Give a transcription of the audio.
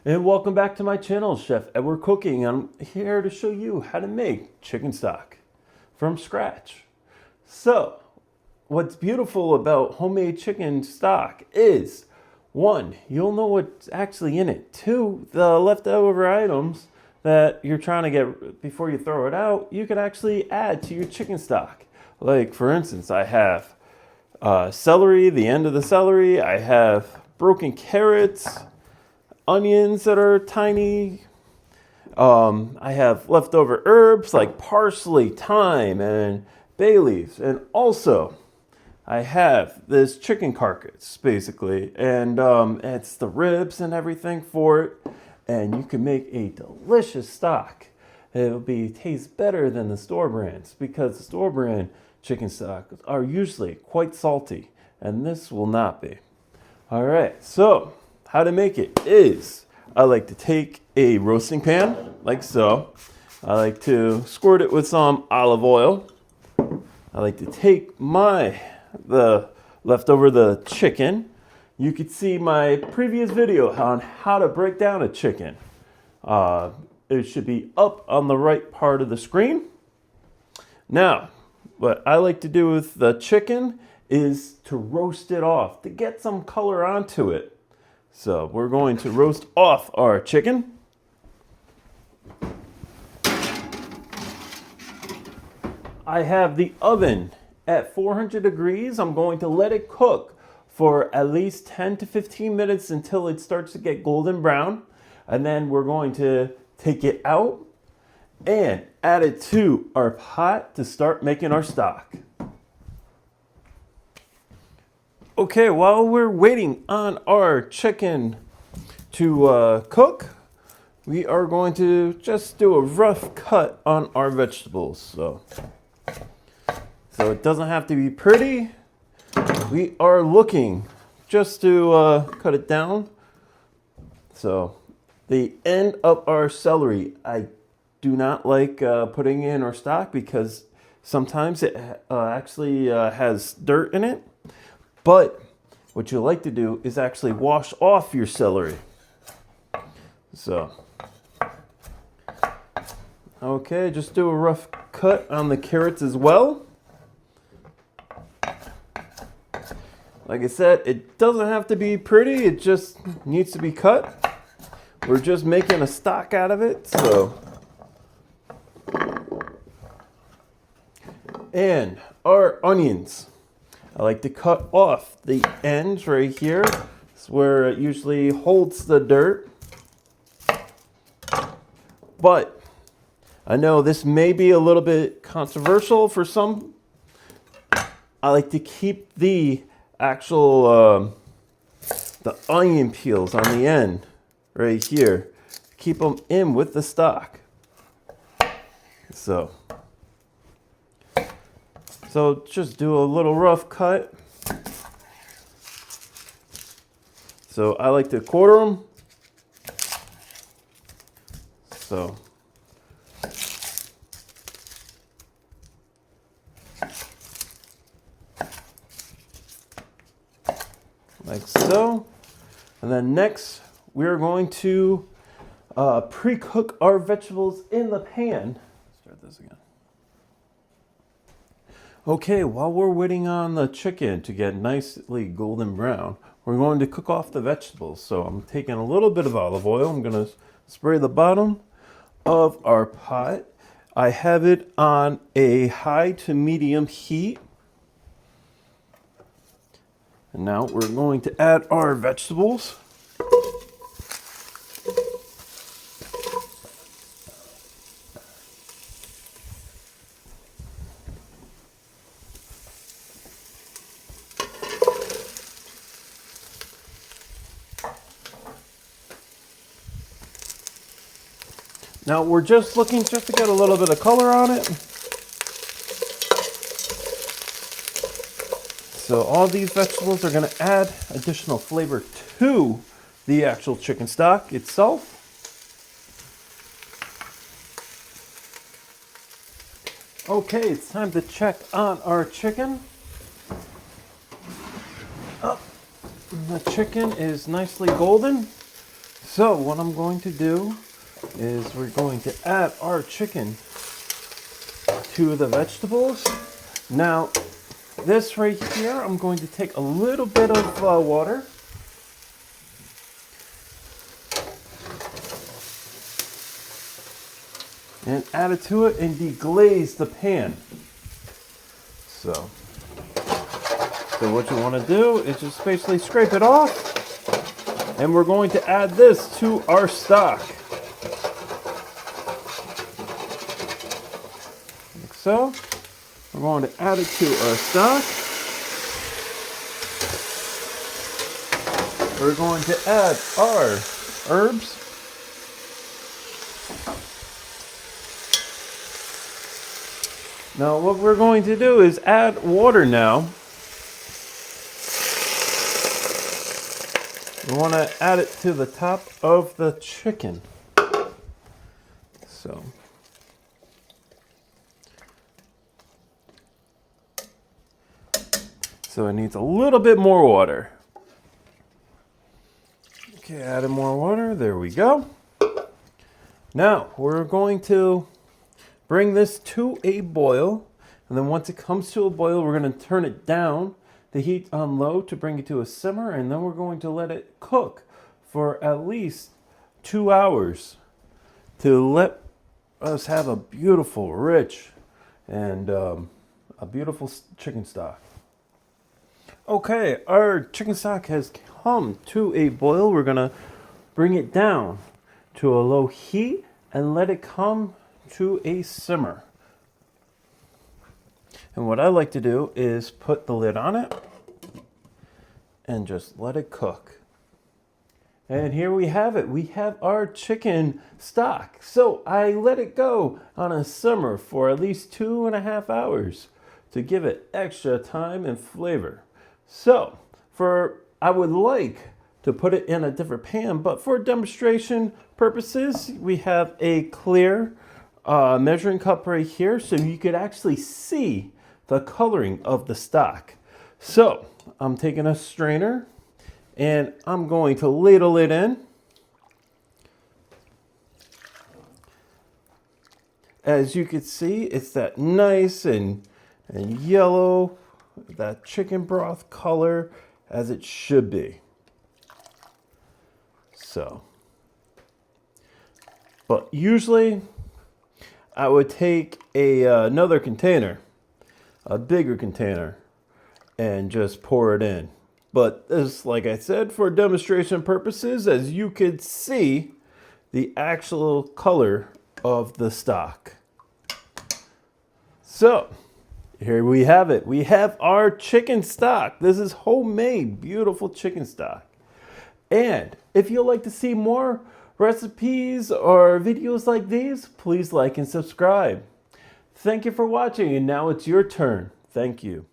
And welcome back to my channel, Chef Edward Cooking. I'm here to show you how to make chicken stock from scratch. So, what's beautiful about homemade chicken stock is, one, you'll know what's actually in it. Two, the leftover items that you're trying to get before you throw it out, you can actually add to your chicken stock. Like, for instance, I have celery, the end of the celery. I have broken carrots, onions that are tiny. I have leftover herbs like parsley, thyme, and bay leaves. And also, I have this chicken carcass, basically. And it's the ribs and everything for it. And you can make a delicious stock. It'll taste better than the store brands because the store brand chicken stock are usually quite salty. And this will not be. All right, so how to make it is I like to take a roasting pan like so. I like to squirt it with some olive oil. I like to take the leftover the chicken. You could see my previous video on how to break down a chicken. It should be up on the right part of the screen. Now, what I like to do with the chicken is to roast it off to get some color onto it. So we're going to roast off our chicken. I have the oven at 400 degrees. I'm going to let it cook for at least 10 to 15 minutes until it starts to get golden brown. And then we're going to take it out and add it to our pot to start making our stock. Okay, while we're waiting on our chicken to cook, we are going to just do a rough cut on our vegetables. So it doesn't have to be pretty. We are looking just to cut it down. So the end of our celery, I do not like putting in our stock because sometimes it actually has dirt in it. But what you like to do is actually wash off your celery. So, okay, just do a rough cut on the carrots as well. Like I said, it doesn't have to be pretty, it just needs to be cut. We're just making a stock out of it, so. And our onions. I like to cut off the ends right here. It's where it usually holds the dirt. But I know this may be a little bit controversial for some. I like to keep the actual the onion peels on the end right here. Keep them in with the stock. So just do a little rough cut. So I like to quarter them. So like so. And then next we're going to pre-cook our vegetables in the pan. Start this again. Okay, while we're waiting on the chicken to get nicely golden brown, we're going to cook off the vegetables. So I'm taking a little bit of olive oil. I'm going to spray the bottom of our pot. I have it on a high to medium heat. And now we're going to add our vegetables. Now we're just looking just to get a little bit of color on it. So all these vegetables are going to add additional flavor to the actual chicken stock itself. Okay, it's time to check on our chicken. Oh, the chicken is nicely golden. So what I'm going to do is we're going to add our chicken to the vegetables. Now, this right here, I'm going to take a little bit of water. And add it to it and deglaze the pan. So what you want to do is just basically scrape it off. And we're going to add this to our stock. Like so. We're going to add it to our stock. We're going to add our herbs. Now what we're going to do is add water now. We want to add it to the top of the chicken. So it needs a little bit more water. Okay, added more water. There we go. Now we're going to bring this to a boil. And then once it comes to a boil, we're going to turn it down, the heat on low to bring it to a simmer. And then we're going to let it cook for at least 2 hours to let us have a beautiful, rich, and a beautiful chicken stock. Okay, our chicken stock has come to a boil. We're gonna bring it down to a low heat and let it come to a simmer. And what I like to do is put the lid on it and just let it cook. And here we have it. We have our chicken stock. So I let it go on a simmer for at least 2.5 hours to give it extra time and flavor. So I would like to put it in a different pan, but for demonstration purposes, we have a clear measuring cup right here so you could actually see the coloring of the stock. So I'm taking a strainer and I'm going to ladle it in. As you can see, it's that nice and yellow, that chicken broth color as it should be. So, but usually I would take another container, a bigger container, and just pour it in. But this, like I said, for demonstration purposes, as you could see the actual color of the stock. So here we have it. We have our chicken stock. This is homemade, beautiful chicken stock. And if you'd like to see more recipes or videos like these, please like and subscribe. Thank you for watching, and now it's your turn. Thank you.